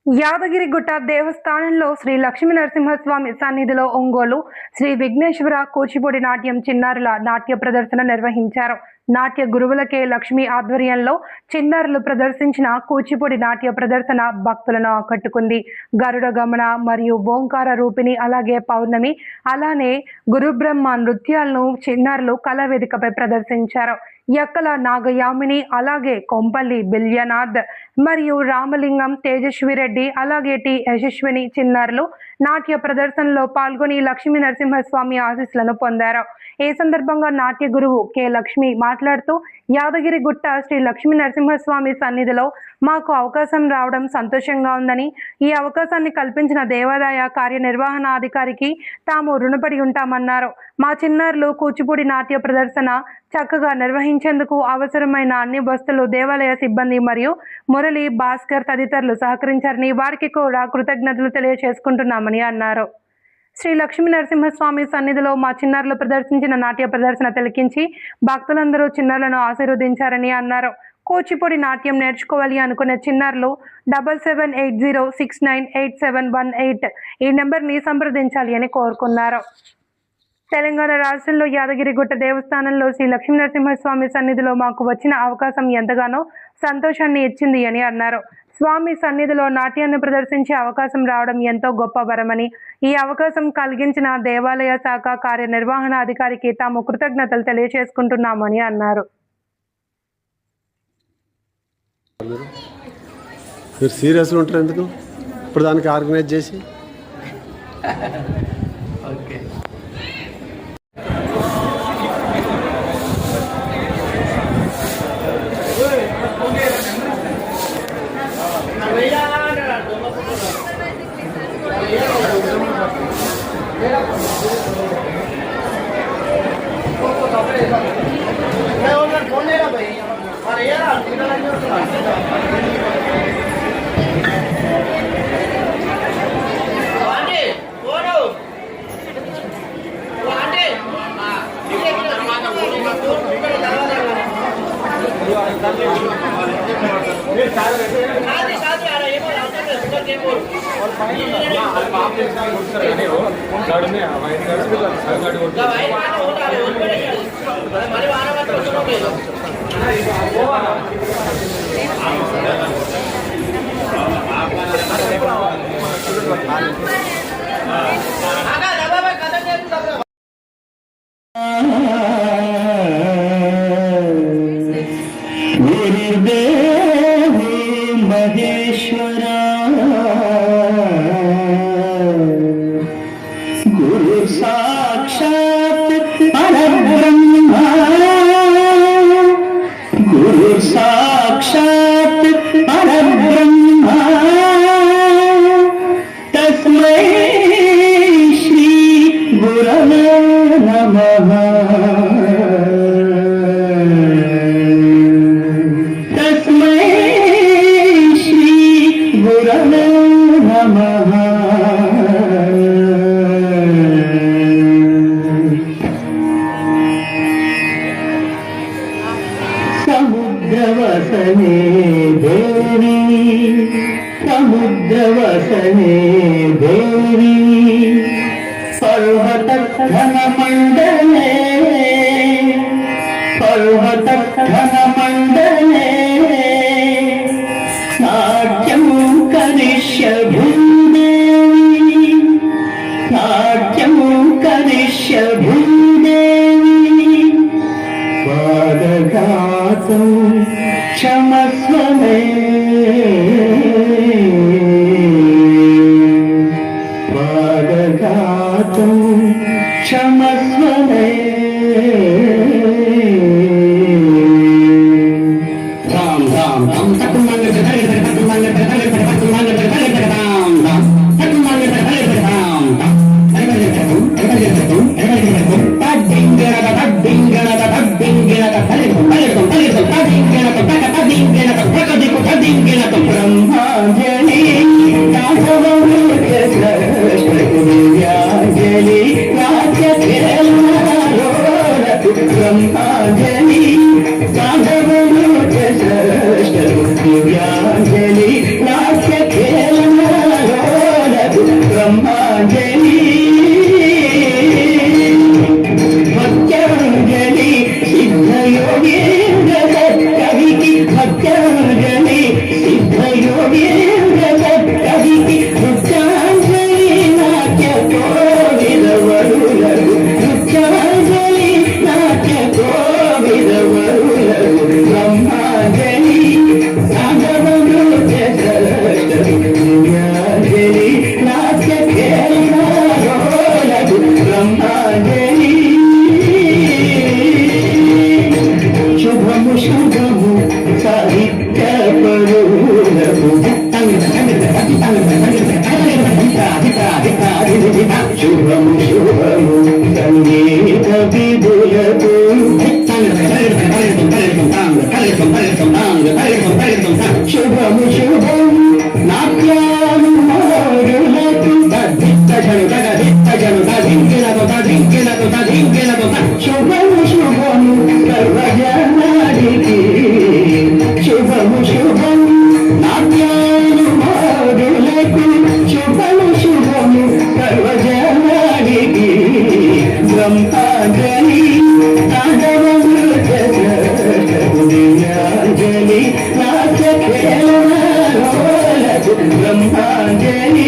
యాదగిరిగుట్ట దేవస్థానంలో శ్రీ లక్ష్మీ నరసింహస్వామి సన్నిధిలో ఒంగోలు శ్రీ విఘ్నేశ్వర కూచిపూడి నాట్యం చిన్నారుల నాట్య ప్రదర్శన నిర్వహించారు. నాట్య గురువుల కె లక్ష్మి ఆధ్వర్యంలో చిన్నారులు ప్రదర్శించిన కూచిపూడి నాట్య ప్రదర్శన భక్తులను ఆకట్టుకుంది. గరుడ గమన మరియు ఓంకార రూపిణి, అలాగే పౌర్ణమి, అలానే గురుబ్రహ్మ నృత్యాలను చిన్నారులు కళావేదికపై ప్రదర్శించారు. ఎక్కల నాగయామిని, అలాగే కొంపల్లి బిల్యనాథ్ మరియు రామలింగం, తేజస్విరెడ్డి, అలాగే టి యశస్విని చిన్నారులు నాట్య ప్రదర్శనలో పాల్గొని లక్ష్మీ నరసింహస్వామి ఆశీస్సులను పొందారు. ఈ సందర్భంగా నాట్య గురువు కె లక్ష్మి మాట్లాడుతూ, యాదగిరిగుట్ట శ్రీ లక్ష్మీ నరసింహస్వామి సన్నిధిలో మాకు అవకాశం రావడం సంతోషంగా ఉందని, ఈ అవకాశాన్ని కల్పించిన దేవాదాయ కార్యనిర్వహణాధికారికి తాము రుణపడి ఉంటామన్నారు. మా చిన్నారులు కూచిపూడి నాట్య ప్రదర్శన చక్కగా నిర్వహించేందుకు అవసరమైన అన్ని వస్తువులు దేవాలయ సిబ్బంది మరియు మురళి, భాస్కర్ తదితరులు సహకరించారని, వారికి కూడా కృతజ్ఞతలు తెలియజేసుకుంటున్నామని అన్నారు. శ్రీ లక్ష్మీ నరసింహస్వామి సన్నిధిలో మా చిన్నారులు ప్రదర్శించిన నాట్య ప్రదర్శన తిలకించి భక్తులందరూ చిన్నారులను ఆశీర్వదించారని అన్నారు. కూచిపూడి నాట్యం నేర్చుకోవాలి అనుకునే చిన్నారులు 7780698718 ఈ నెంబర్ని సంప్రదించాలి అని కోరుకున్నారు. తెలంగాణ రాష్ట్రంలో యాదగిరిగుట్ట దేవస్థానంలో శ్రీ లక్ష్మీ నరసింహస్వామి సన్నిధిలో మాకు వచ్చిన అవకాశం ఎంతగానో సంతోషాన్ని ఇచ్చింది అని అన్నారు. స్వామి సన్నిధిలో నాట్యాన్ని ప్రదర్శించే అవకాశం రావడం ఎంతో గొప్ప వరమని, ఈ అవకాశం కలిగించిన దేవాలయ శాఖ కార్యనిర్వహణాధికారికి తాము కృతజ్ఞతలు తెలియజేసుకుంటున్నామని అన్నారు. మీరు సీరియస్గా ఉంటారు ఎందుకు ఇప్పుడు దానికి ఆర్గనైజ్ చేసి? ఓకే. మహేశ్వర గురు సాక్షాత్ పరబ్రహ్మ, గురు సాక్షాత్ పరబ్రహ్మ, తస్మై శ్రీ గురవే నమః. సముద్రవసనే దేవి, సముద్రవసనే దేవి, పర్వత ఘనమండలే, పర్వత ఘనమండలే, నాట్యం కరిష్య భూదేవి, నాట్యం కరిష్య భూదేవి, పాదఘాతం క్షమస్వ మే, పాదఘాతం క్షమస్వ మే. రామ్ రామ్ రామ్ తక్కువ బ్రహ్మాంజలి నాట్య శుభము శుభము సంగీత విధులకు శుభము శుభం నాట్యానుమారులకు శుభము శుభము సర్వజనానికి శుభము శుభం నాట్యానుమారులకు శుభము శుభము సర్వజనానికి బ్రహ్మాంజలి నాగవమృతంజలి నాచకేళనారోలకు బ్రహ్మాంజలి